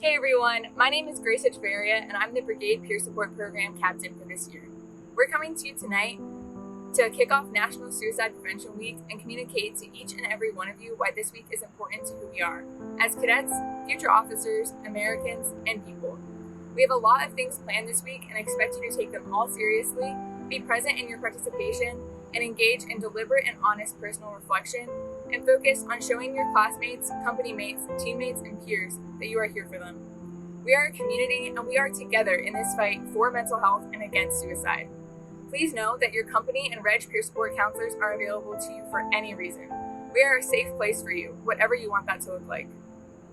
Hey everyone, my name is Grace Echeverria and I'm the Brigade Peer Support Program Captain for this year. We're coming to you tonight to kick off National Suicide Prevention Week and communicate to each and every one of you why this week is important to who we are, as cadets, future officers, Americans, and people. We have a lot of things planned this week and expect you to take them all seriously, be present in your participation, and engage in deliberate and honest personal reflection, and focus on showing your classmates, company mates, teammates, and peers that you are here for them. We are a community and we are together in this fight for mental health and against suicide. Please know that your company and Reg peer support counselors are available to you for any reason. We are a safe place for you, whatever you want that to look like.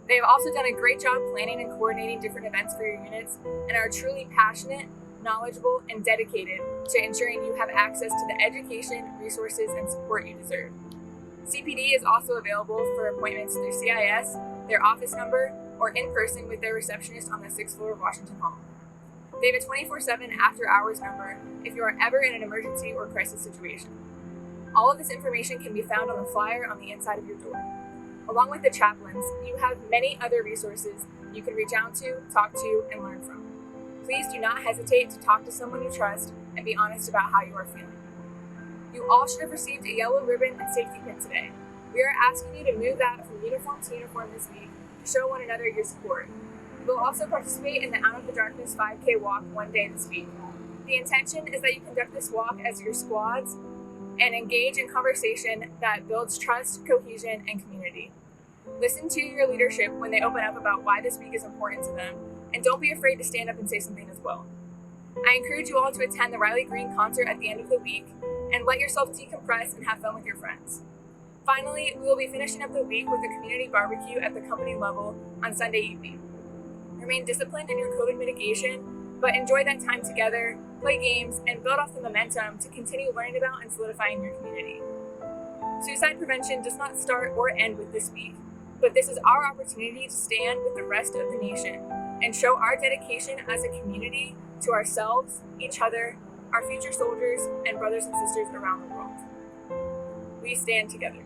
They have also done a great job planning and coordinating different events for your units and are truly passionate, knowledgeable, and dedicated to ensuring you have access to the education, resources, and support you deserve. CPD is also available for appointments through CIS, their office number, or in person with their receptionist on the 6th floor of Washington Hall. They have a 24/7 after-hours number if you are ever in an emergency or crisis situation. All of this information can be found on the flyer on the inside of your door. Along with the chaplains, you have many other resources you can reach out to, talk to, and learn from. Please do not hesitate to talk to someone you trust and be honest about how you are feeling. You all should have received a yellow ribbon and safety pin today. We are asking you to move that from uniform to uniform this week to show one another your support. You will also participate in the Out of the Darkness 5K walk one day this week. The intention is that you conduct this walk as your squads and engage in conversation that builds trust, cohesion, and community. Listen to your leadership when they open up about why this week is important to them, and don't be afraid to stand up and say something as well. I encourage you all to attend the Riley Green concert at the end of the week and let yourself decompress and have fun with your friends. Finally, we will be finishing up the week with a community barbecue at the company level on Sunday evening. Remain disciplined in your COVID mitigation, but enjoy that time together, play games, and build off the momentum to continue learning about and solidifying your community. Suicide prevention does not start or end with this week, but this is our opportunity to stand with the rest of the nation and show our dedication as a community to ourselves, each other, our future soldiers, and brothers and sisters around the world. We stand together.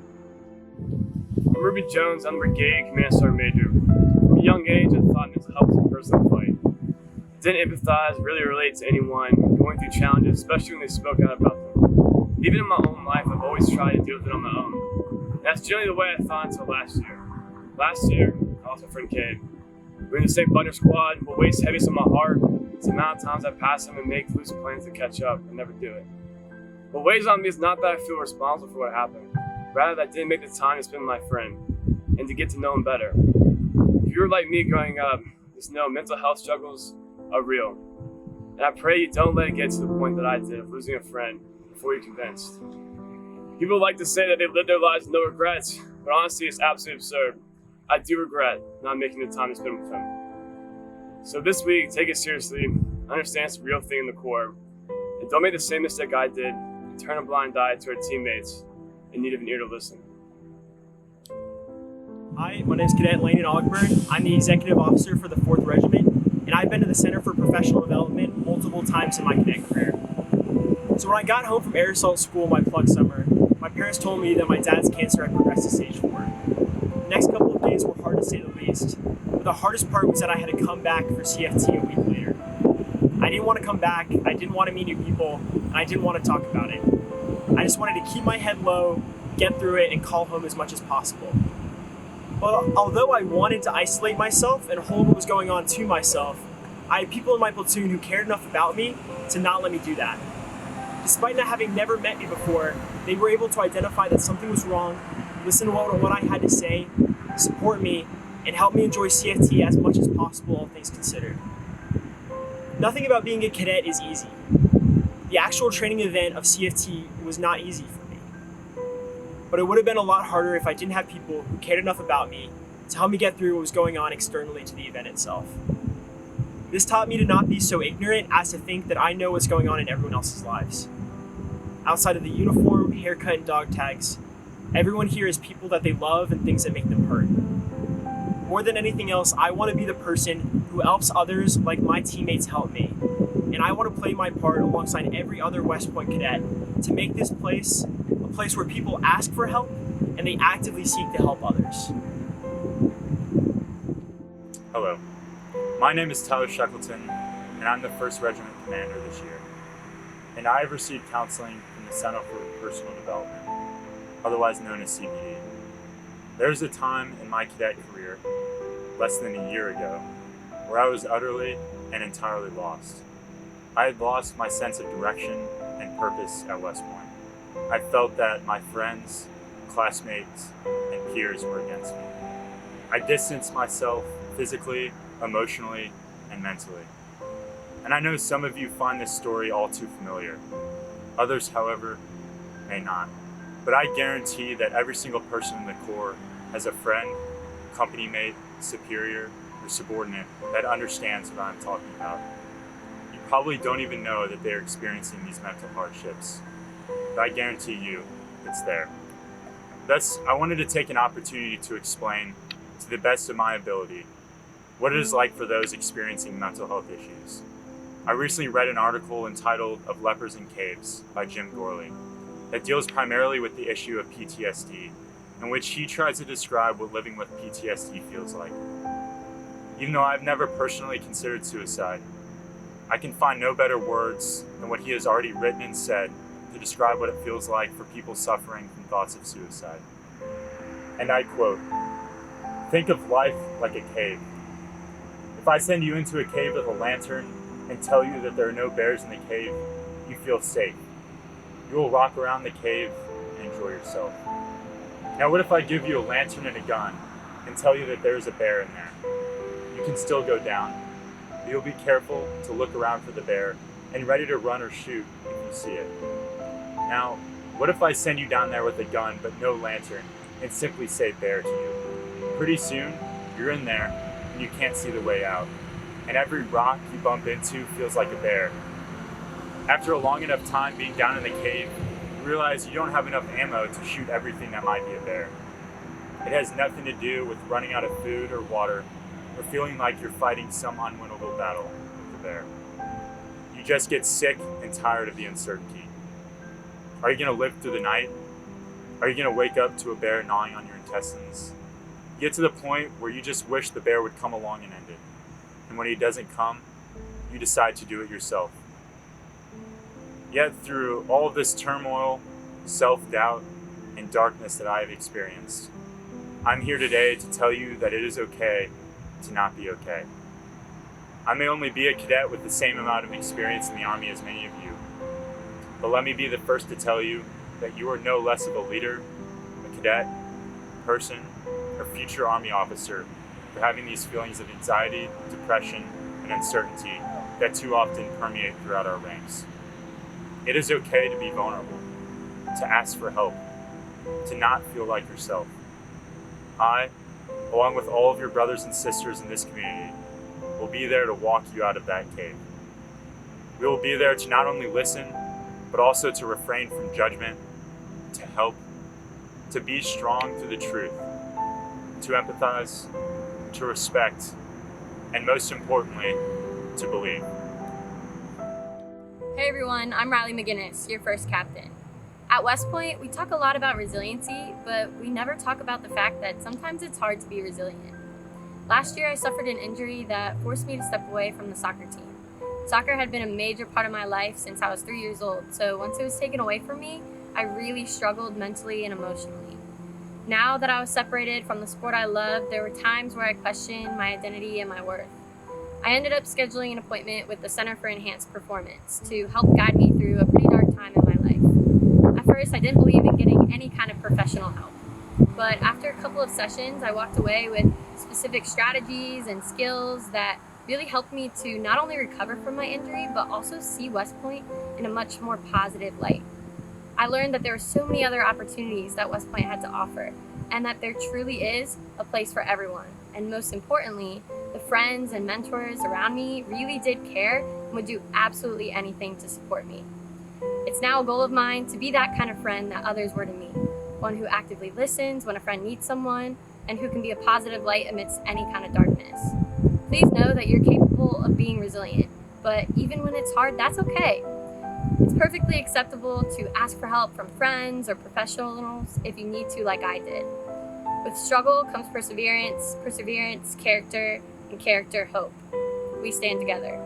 I'm Ruby Jones. I'm Brigade Command Sergeant Major. From a young age, I thought mental health was a personal fight. Didn't empathize, really relate to anyone going through challenges, especially when they spoke out about them. Even in my own life, I've always tried to deal with it on my own. And that's generally the way I thought until last year. Last year, I lost my friend Cade. We were in the same Thunder squad, but weight's heaviest on my heart. It's the amount of times I pass him and make loose plans to catch up and never do it. What weighs on me is not that I feel responsible for what happened, rather that I didn't make the time to spend with my friend and to get to know him better. If you were like me growing up, just know mental health struggles are real. And I pray you don't let it get to the point that I did of losing a friend before you're convinced. People like to say that they lived their lives with no regrets, but honestly, it's absolutely absurd. I do regret not making the time to spend with him. So this week, take it seriously, understand it's a real thing in the Corps, and don't make the same mistake I did and turn a blind eye to our teammates in need of an ear to listen. Hi, my name is Cadet Landon Ogburn. I'm the Executive Officer for the 4th Regiment, and I've been to the Center for Professional Development multiple times in my cadet career. So when I got home from Air Assault School my plug summer, my parents told me that my dad's cancer had progressed to stage 4. The next couple of days were hard to say the least, but the hardest part was that I had to come back for CFT a week later. I didn't want to come back, I didn't want to meet new people, and I didn't want to talk about it. I just wanted to keep my head low, get through it, and call home as much as possible. But although I wanted to isolate myself and hold what was going on to myself, I had people in my platoon who cared enough about me to not let me do that. Despite not having never met me before, they were able to identify that something was wrong, listen to what I had to say, support me, and help me enjoy CFT as much as possible, all things considered. Nothing about being a cadet is easy. The actual training event of CFT was not easy for me. But it would have been a lot harder if I didn't have people who cared enough about me to help me get through what was going on externally to the event itself. This taught me to not be so ignorant as to think that I know what's going on in everyone else's lives. Outside of the uniform, haircut, and dog tags, everyone here is people that they love and things that make them hurt. More than anything else, I want to be the person who helps others like my teammates help me. And I want to play my part alongside every other West Point cadet to make this place a place where people ask for help and they actively seek to help others. Hello, My name is Tyler Shackleton, and I'm the 1st Regiment Commander this year. And I have received counseling from the Center for Personal Development, otherwise known as CPD. There was a time in my cadet career, less than a year ago, where I was utterly and entirely lost. I had lost my sense of direction and purpose at West Point. I felt that my friends, classmates, and peers were against me. I distanced myself physically, emotionally, and mentally. And I know some of you find this story all too familiar. Others, however, may not. But I guarantee that every single person in the Corps has a friend, company mate, superior, or subordinate that understands what I'm talking about. You probably don't even know that they're experiencing these mental hardships, but I guarantee you it's there. Thus, I wanted to take an opportunity to explain, to the best of my ability, what it is like for those experiencing mental health issues. I recently read an article entitled Of Lepers in Caves by Jim Gorley that deals primarily with the issue of PTSD, in which he tries to describe what living with PTSD feels like. Even though I've never personally considered suicide, I can find no better words than what he has already written and said to describe what it feels like for people suffering from thoughts of suicide. And I quote, "Think of life like a cave. If I send you into a cave with a lantern and tell you that there are no bears in the cave, you feel safe. You will walk around the cave and enjoy yourself. Now what if I give you a lantern and a gun and tell you that there is a bear in there? You can still go down, but you'll be careful to look around for the bear and ready to run or shoot if you see it. Now, what if I send you down there with a gun but no lantern and simply say bear to you? Pretty soon, you're in there and you can't see the way out, and every rock you bump into feels like a bear. After a long enough time being down in the cave, you realize you don't have enough ammo to shoot everything that might be a bear. It has nothing to do with running out of food or water, or feeling like you're fighting some unwinnable battle with the bear. You just get sick and tired of the uncertainty. Are you going to live through the night? Are you going to wake up to a bear gnawing on your intestines? You get to the point where you just wish the bear would come along and end it. And when he doesn't come, you decide to do it yourself. Yet through all of this turmoil, self-doubt, and darkness that I have experienced, I'm here today to tell you that it is okay to not be okay. I may only be a cadet with the same amount of experience in the Army as many of you, but let me be the first to tell you that you are no less of a leader, a cadet, person, or future Army officer for having these feelings of anxiety, depression, and uncertainty that too often permeate throughout our ranks. It is okay to be vulnerable, to ask for help, to not feel like yourself. I, along with all of your brothers and sisters in this community, will be there to walk you out of that cave. We will be there to not only listen, but also to refrain from judgment, to help, to be strong through the truth, to empathize, to respect, and most importantly, to believe. Hey everyone, I'm Riley McGinnis, your first captain. At West Point, we talk a lot about resiliency, but we never talk about the fact that sometimes it's hard to be resilient. Last year, I suffered an injury that forced me to step away from the soccer team. Soccer had been a major part of my life since I was 3 years old, so once it was taken away from me, I really struggled mentally and emotionally. Now that I was separated from the sport I loved, there were times where I questioned my identity and my worth. I ended up scheduling an appointment with the Center for Enhanced Performance to help guide me through a pretty dark time in my life. At first, I didn't believe in getting any kind of professional help, but after a couple of sessions, I walked away with specific strategies and skills that really helped me to not only recover from my injury, but also see West Point in a much more positive light. I learned that there were so many other opportunities that West Point had to offer, and that there truly is a place for everyone. And most importantly, the friends and mentors around me really did care and would do absolutely anything to support me. It's now a goal of mine to be that kind of friend that others were to me, one who actively listens when a friend needs someone, and who can be a positive light amidst any kind of darkness. Please know that you're capable of being resilient, but even when it's hard, that's okay. It's perfectly acceptable to ask for help from friends or professionals if you need to, like I did. With struggle comes perseverance, character, and character hope. We stand together.